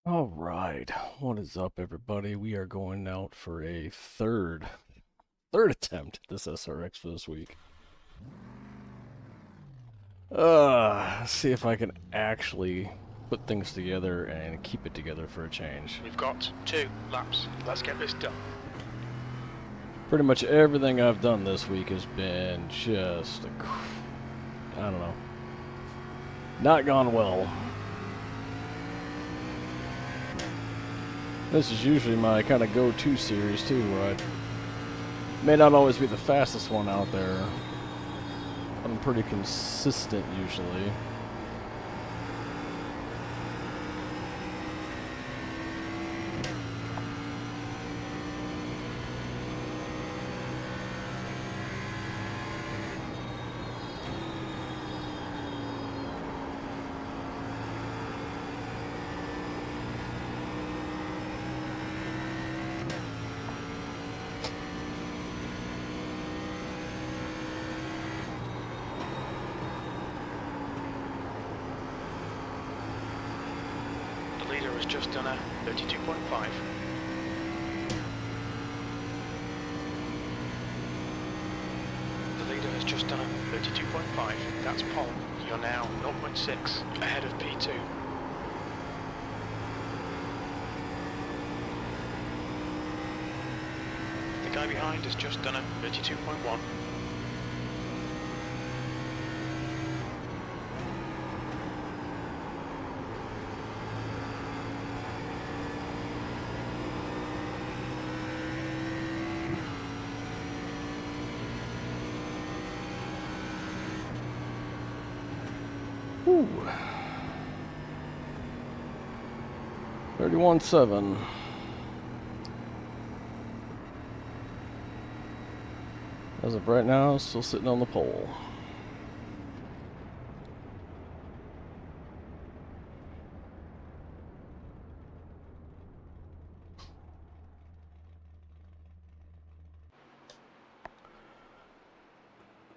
All right, what is up, everybody? We are going out for a third attempt at this SRX for this week. See if I can actually put things together and keep it together for a change. We've got 2 laps. Let's get this done. Pretty much everything I've done this week has been just, I don't know, not gone well. This is usually my kind of go-to series too, where I may not always be the fastest one out there. I'm pretty consistent usually. The leader has just done a 32.5. The leader has just done a 32.5. That's pole. You're now 0.6 ahead of P2. The guy behind has just done a 32.1. Whew. 31.7. As of right now, still sitting on the pole.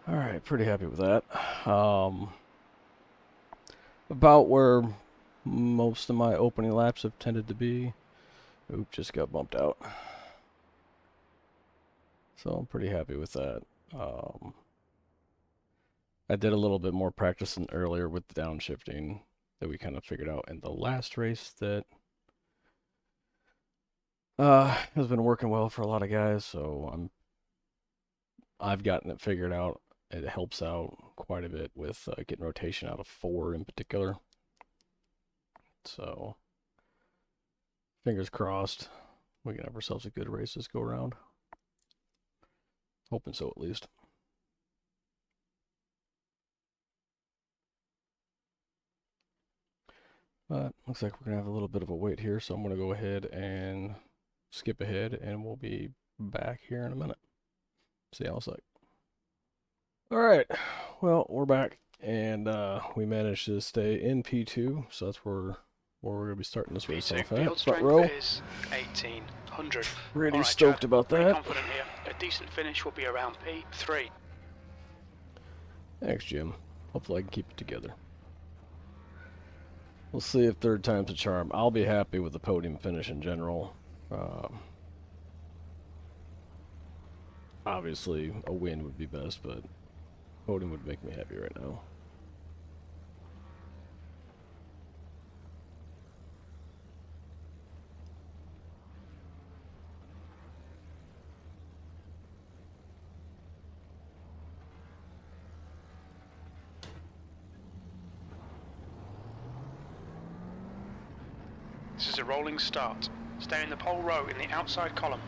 Alright, pretty happy with that. About where most of my opening laps have tended to be. Oop, just got bumped out. So I'm pretty happy with that. I did a little bit more practicing earlier with the downshifting that we kind of figured out in the last race that has been working well for a lot of guys, so I've gotten it figured out. It helps out quite a bit with getting rotation out of 4 in particular. So fingers crossed we can have ourselves a good race this go around. Hoping so, at least. But looks like we're gonna have a little bit of a wait here, so I'm gonna go ahead and skip ahead and we'll be back here in a minute. See how it's like. Alright, well, we're back and we managed to stay in P2, so that's where we're gonna be starting this race off at. Field Front row. is 1800. Pretty Alright, stoked Chad, about pretty that. confident here. A decent finish will be around P3. Thanks, Jim. Hopefully I can keep it together. We'll see if third time's a charm. I'll be happy with the podium finish in general. Obviously, a win would be best, but podium would make me happy right now. This is a rolling start. Stay in the pole row in the outside column.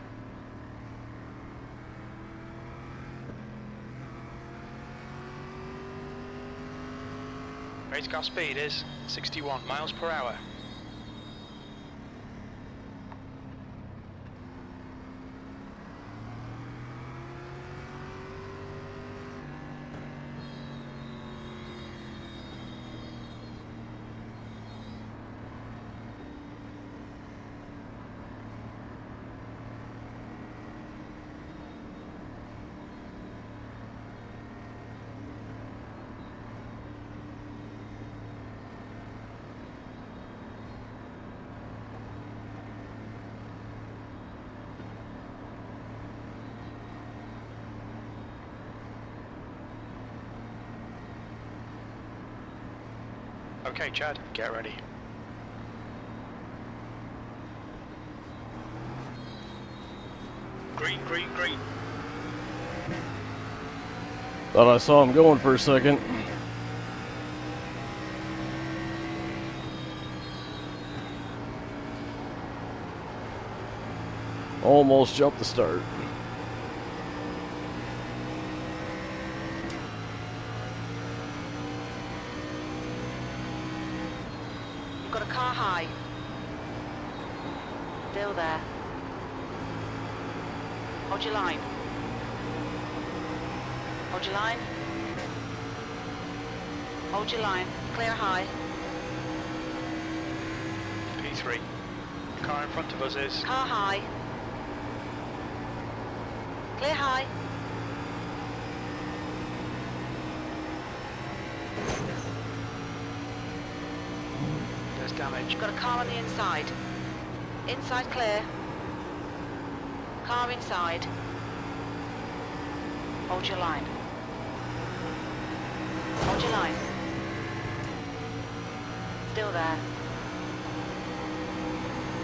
Race car speed is 61 miles per hour. Okay, Chad, get ready. Green, green, green. Thought I saw him going for a second. Almost jumped the start. You've got a car high. Still there. Hold your line. Hold your line. Hold your line. Clear high. P3. The car in front of us is... Car high. Clear high. There's damage. You've got a car on the inside. Inside clear. Car inside. Hold your line. Hold your line. Still there.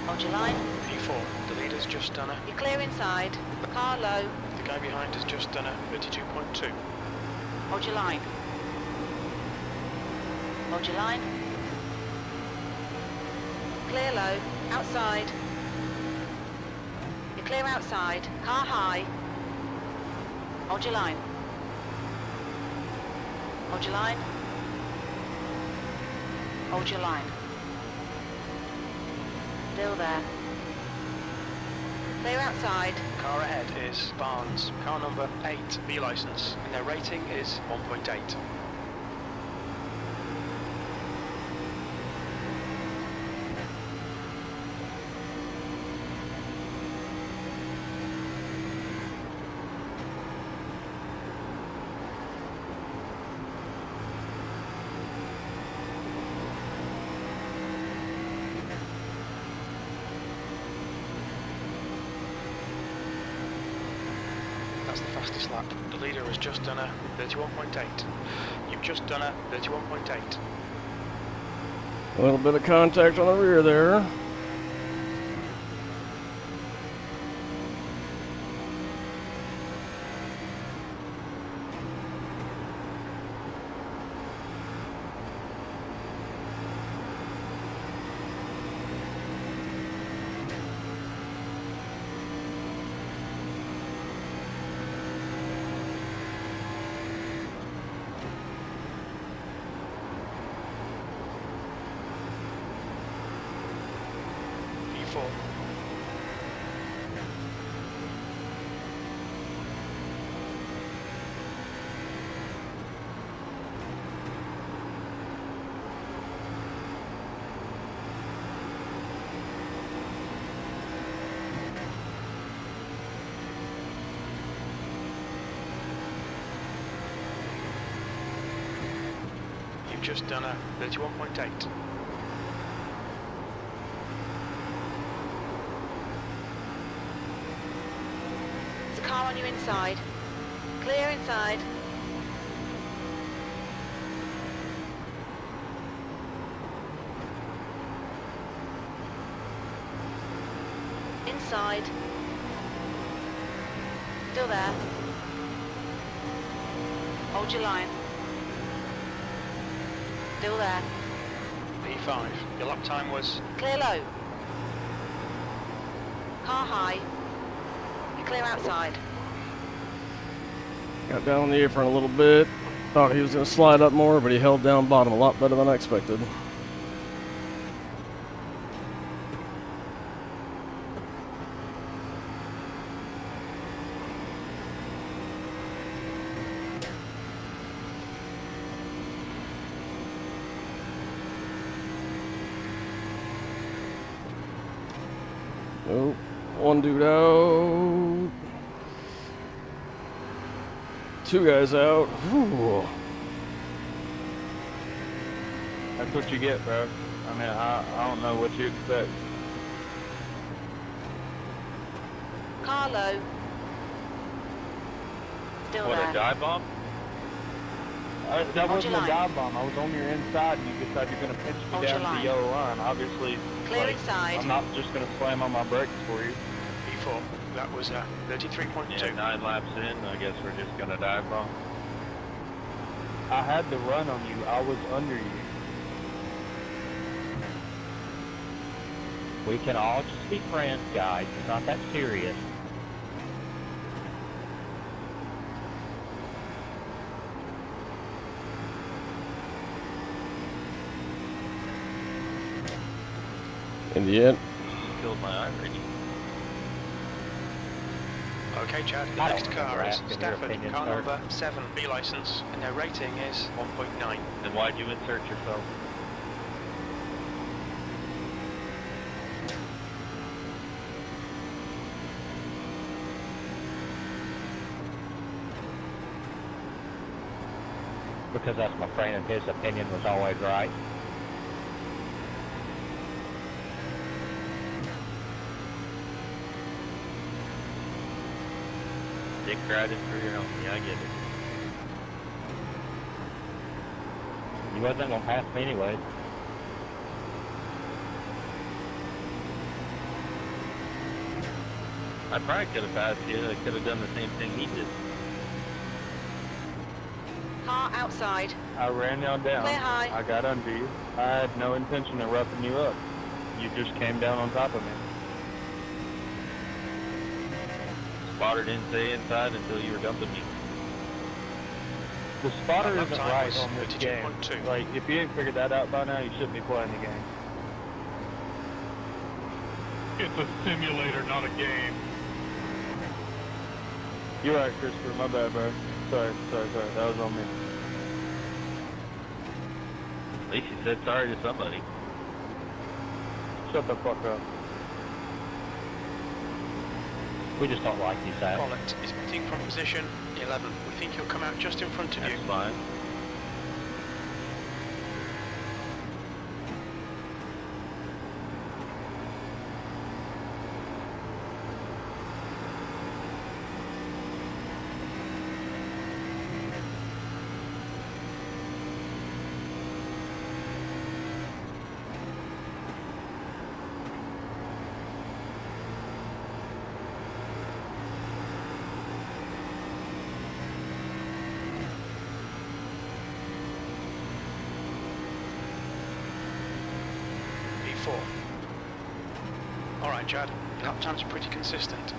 Hold your line. P4. The leader's just done a... You're clear inside. Car low. The guy behind has just done a 32.2. Hold your line. Hold your line. Clear low. Outside. You're clear outside. Car high. Hold your line. Hold your line. Hold your line. Still there. Clear outside. Car ahead is Barnes. Car number 8, B license. And their rating is 1.8. That's the fastest lap. The leader has just done a 31.8. You've just done a 31.8. A little bit of contact on the rear there. P4. You've just done a 31.8. There's a car on your inside. Clear inside. Inside. Still there. Hold your line. Still there. P5. Your lap time was... Clear low. Car high. You're clear outside. Got down on the apron a little bit. Thought he was going to slide up more, but he held down bottom a lot better than I expected. Nope. One dude out. Two guys out. Whew. That's what you get, bro. I mean, I don't know what you expect. Car low. Still What, there. a dive bomb? That Hold your wasn't a line. dive bomb. I was on your inside and you decided you're going to pinch me Hold down your to the line. yellow line. Obviously, Clear like, inside. I'm not just going to slam on my brakes for you. P4. That was 33.2. Yeah, 9 laps in, I guess we're just gonna dive bomb. I had the run on you. I was under you. We can all just be friends, guys. It's not that serious. In the end, Killed my iRacing. Okay, Chad, the I don't next car remember is asking your Stafford, opinion, car sir. number 7, B license, and their rating is 1.9. Then why'd you insert yourself? Because that's my friend and his opinion was always right. Dick riding for your home. Yeah, I get it. You wasn't gonna pass me anyway. I probably could have passed you. I could have done the same thing he did. Car outside. I ran y'all down. Clear high. I got under you. I had no intention of roughing you up. You just came down on top of me. Spotter didn't stay inside until you were dumping me. The spotter Lap isn't time right was on this game. 32.2. Like, if you ain't figured that out by now, you shouldn't be playing the game. It's a simulator, not a game. You're right, Christopher. My bad, bro. Sorry. That was on me. At least you said sorry to somebody. Shut the fuck up. We just don't like you, Sam. Collett is pitting from position 11. We think he'll come out just in front of you. That's fine. P4. Alright, Chad. Lap time's pretty consistent.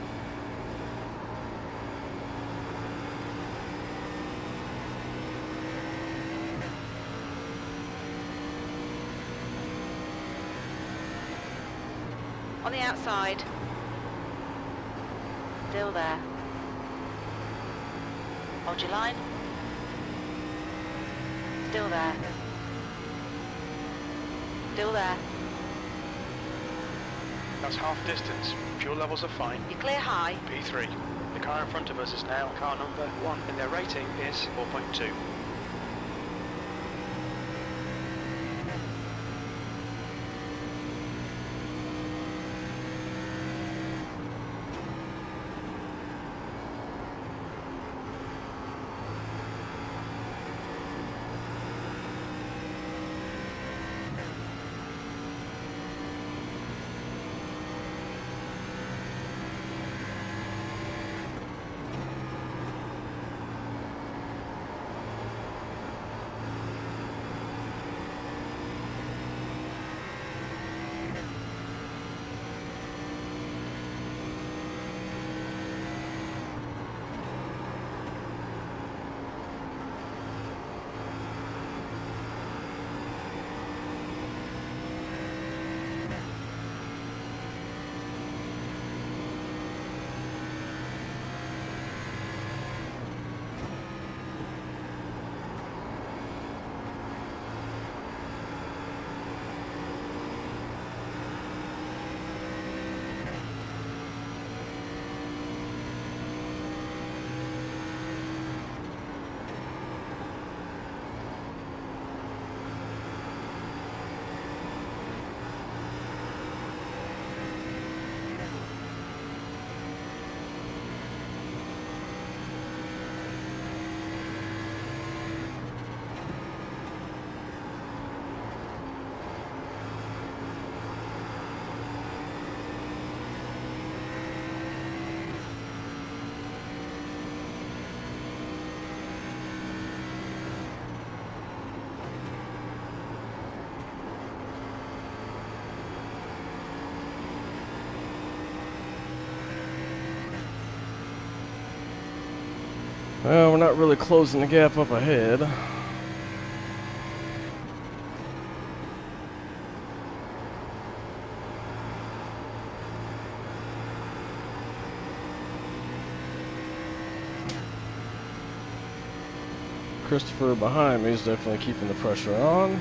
On the outside. Still there. Hold your line. Still there. Still there. That's half distance. Fuel levels are fine. You clear high. P3. The car in front of us is now car number 1, and their rating is 4.2. Well, we're not really closing the gap up ahead. Christopher behind me is definitely keeping the pressure on.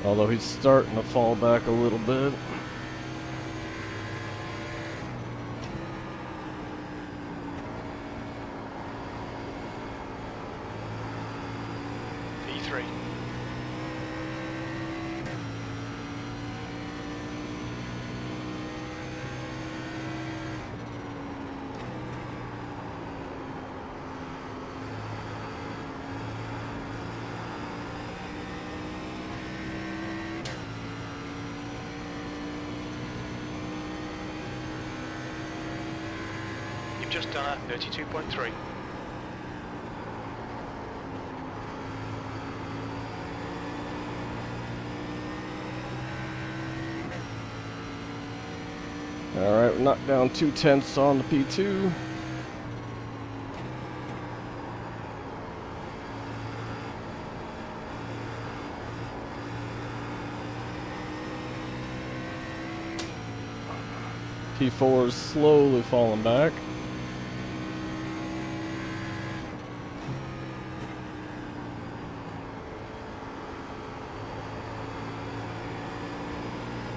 Although he's starting to fall back a little bit. P3. You've just done a 32.3. Alright, we knocked down 2/10 on the P2. P4 is slowly falling back.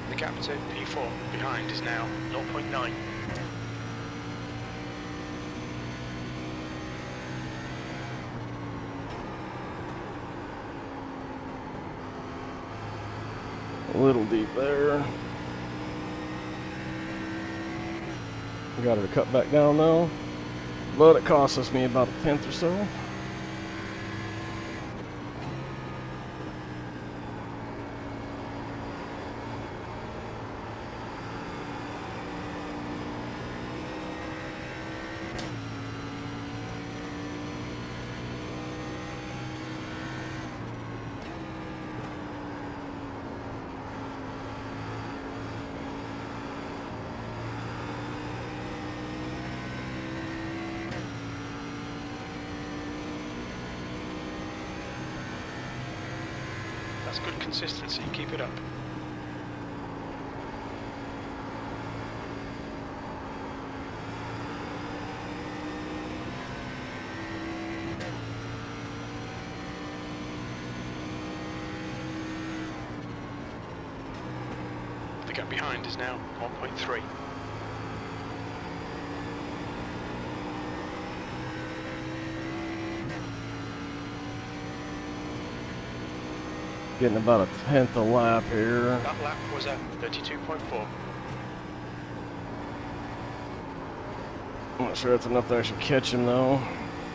The gap to P4 behind is now 0.9. A little deep there. Got her to cut back down though, but it cost us me about 1/10 or so. That's good consistency. Keep it up. The gap behind is now 1.3. Getting about a 1/10 a lap here. That lap was a 32.4. I'm not sure that's enough to actually catch him though.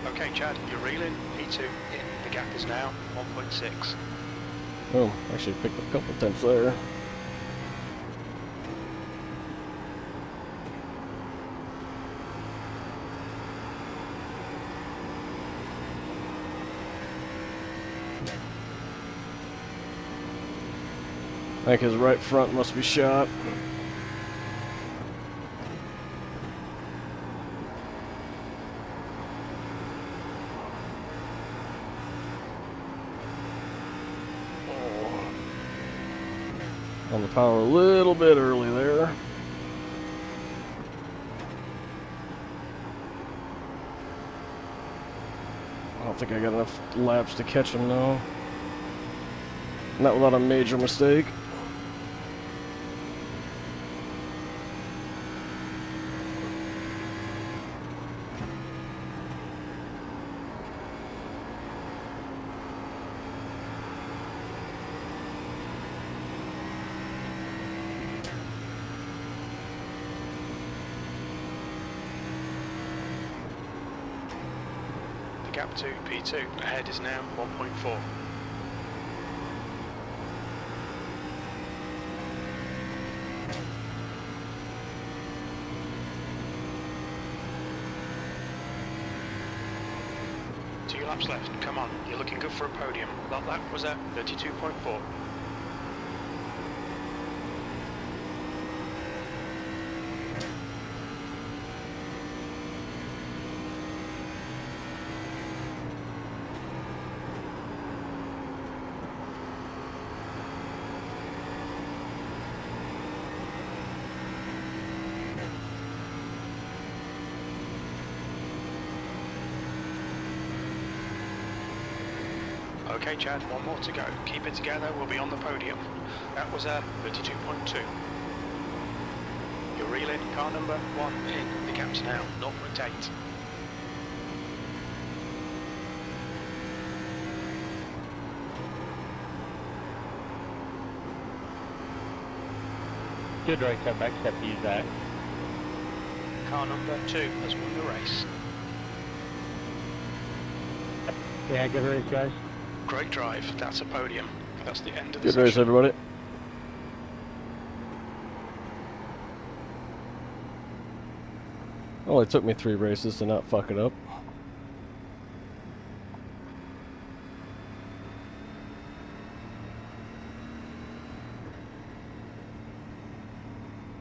Okay, Chad, you're reeling. P2 in. The gap is now 1.6. Oh, actually picked up a couple 10ths there. I think his right front must be shot. On the power a little bit early there. I don't think I got enough laps to catch him though. Not without a major mistake. The gap to P2 ahead is now 1.4. 2 laps left. Come on, you're looking good for a podium. That lap was at 32.4. Okay, Chad, one more to go. Keep it together, we'll be on the podium. That was a 32.2. You're reeling, car number 1 in. The gap's now 0.8. Good race up, except to use that. Car number 2 has won the race. Yeah, good race, guys. Great drive, that's a podium. That's the end of the Good session. race, everybody. Only took me 3 races to not fuck it up.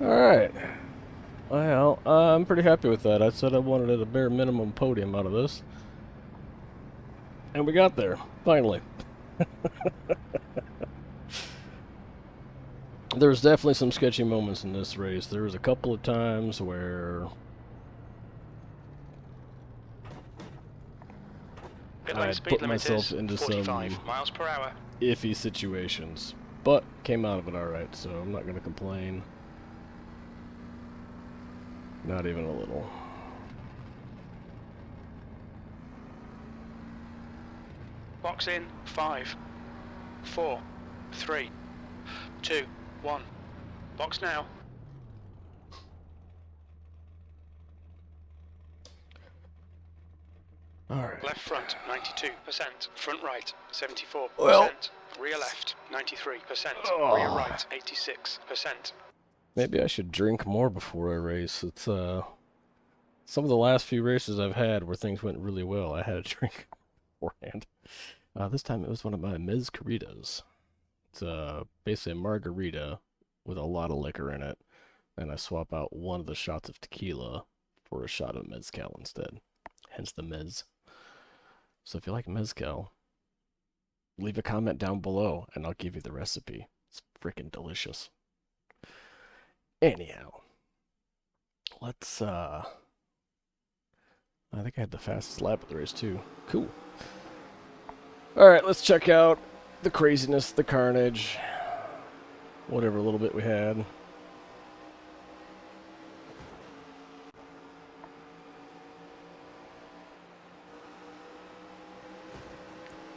Alright. Well, I'm pretty happy with that. I said I wanted a bare minimum podium out of this. And we got there, finally. There's definitely some sketchy moments in this race. There was a couple of times where Pit I lane had speed put limit myself is into 45 some miles per hour. iffy situations, but came out of it alright, so I'm not going to complain. Not even a little. Box in 5, 4, 3, 2, 1. Box now. Alright. Left front 92%, front right 74%, Well. rear left 93%, Oh. rear right 86%. Maybe I should drink more before I race. It's, some of the last few races I've had where things went really well, I had a drink beforehand. This time it was one of my mezcaritas. It's, basically a margarita with a lot of liquor in it, and I swap out one of the shots of tequila for a shot of mezcal instead. Hence the mez. So if you like mezcal, leave a comment down below, and I'll give you the recipe. It's freaking delicious. Anyhow, let's, I think I had the fastest lap of the race, too. Cool. Alright, let's check out the craziness, the carnage, whatever little bit we had.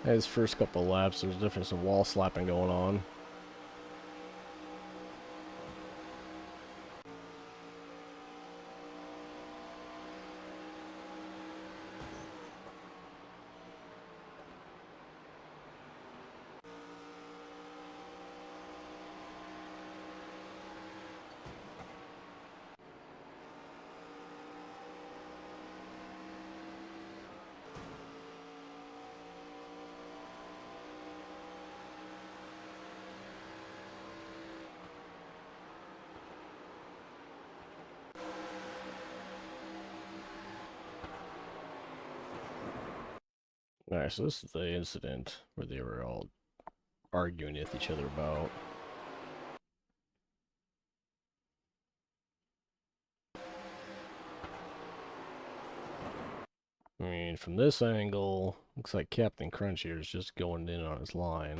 His first couple of laps, there's definitely some wall slapping going on. Alright, so this is the incident where they were all arguing with each other about. I mean, from this angle, looks like Captain Crunch here is just going in on his line.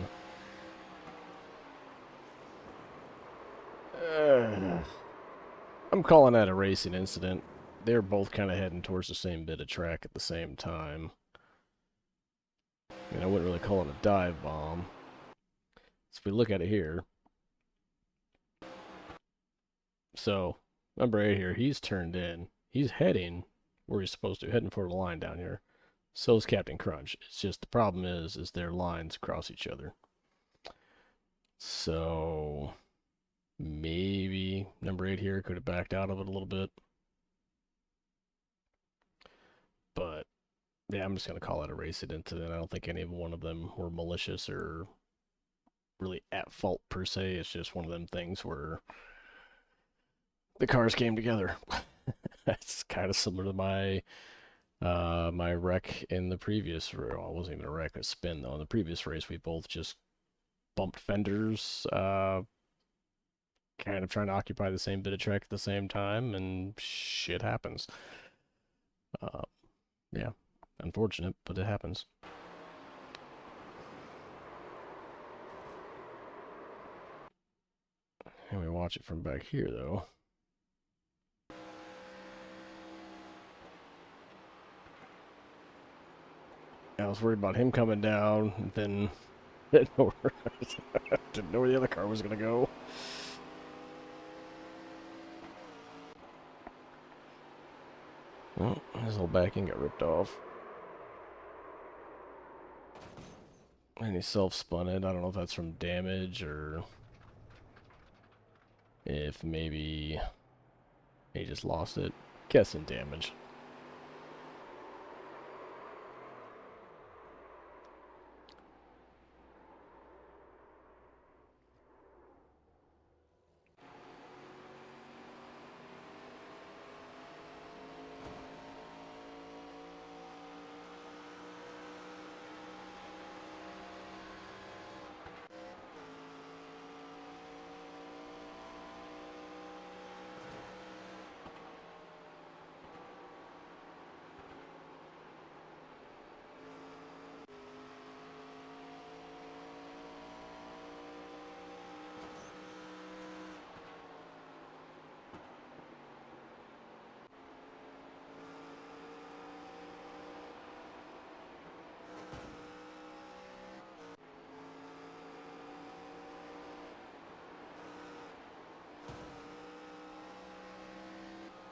I'm calling that a racing incident. They're both kind of heading towards the same bit of track at the same time. I mean, I wouldn't really call it a dive bomb. So if we look at it here. So, number 8 here, he's turned in. He's heading where he's supposed to, heading for the line down here. So is Captain Crunch. It's just the problem is their lines cross each other. So, maybe number 8 here could have backed out of it a little bit. But yeah, I'm just gonna call it a race incident. I don't think any one of them were malicious or really at fault per se. It's just one of them things where the cars came together. That's kind of similar to my wreck in the previous. Well, it wasn't even a wreck, a spin though. In the previous race, we both just bumped fenders, kind of trying to occupy the same bit of track at the same time, and shit happens. Yeah, unfortunate, but it happens. And we watch it from back here, though. I was worried about him coming down, and then didn't know where the other car was gonna go. Well, his little backing got ripped off. And he self-spun it. I don't know if that's from damage or if maybe he just lost it. Guessing damage.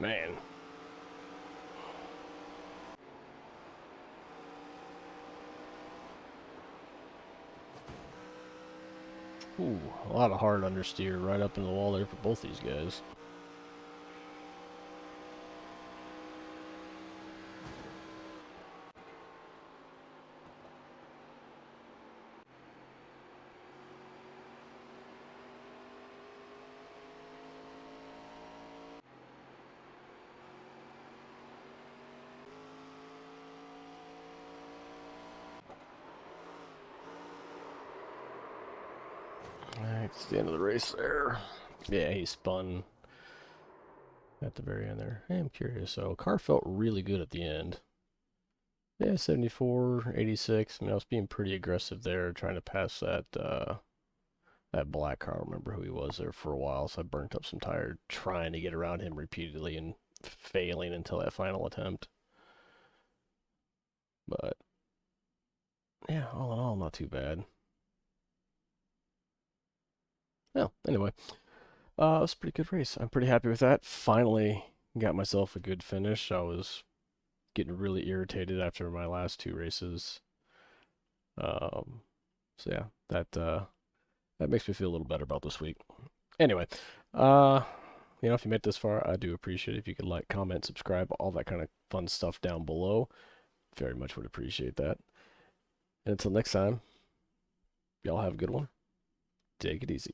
Man. Ooh, a lot of hard understeer right up in the wall there for both these guys. Alright, it's the end of the race there. Yeah, he spun at the very end there. Hey, I'm curious. So, car felt really good at the end. Yeah, 74, 86. I mean, I was being pretty aggressive there, trying to pass that black car. I don't remember who he was there for a while, so I burnt up some tire trying to get around him repeatedly and failing until that final attempt. But, yeah, all in all, not too bad. Well, anyway, it was a pretty good race. I'm pretty happy with that. Finally got myself a good finish. I was getting really irritated after my last two races. So yeah, that makes me feel a little better about this week. Anyway, if you made it this far, I do appreciate it. If you could like, comment, subscribe, all that kind of fun stuff down below. Very much would appreciate that. And until next time, y'all have a good one. Take it easy.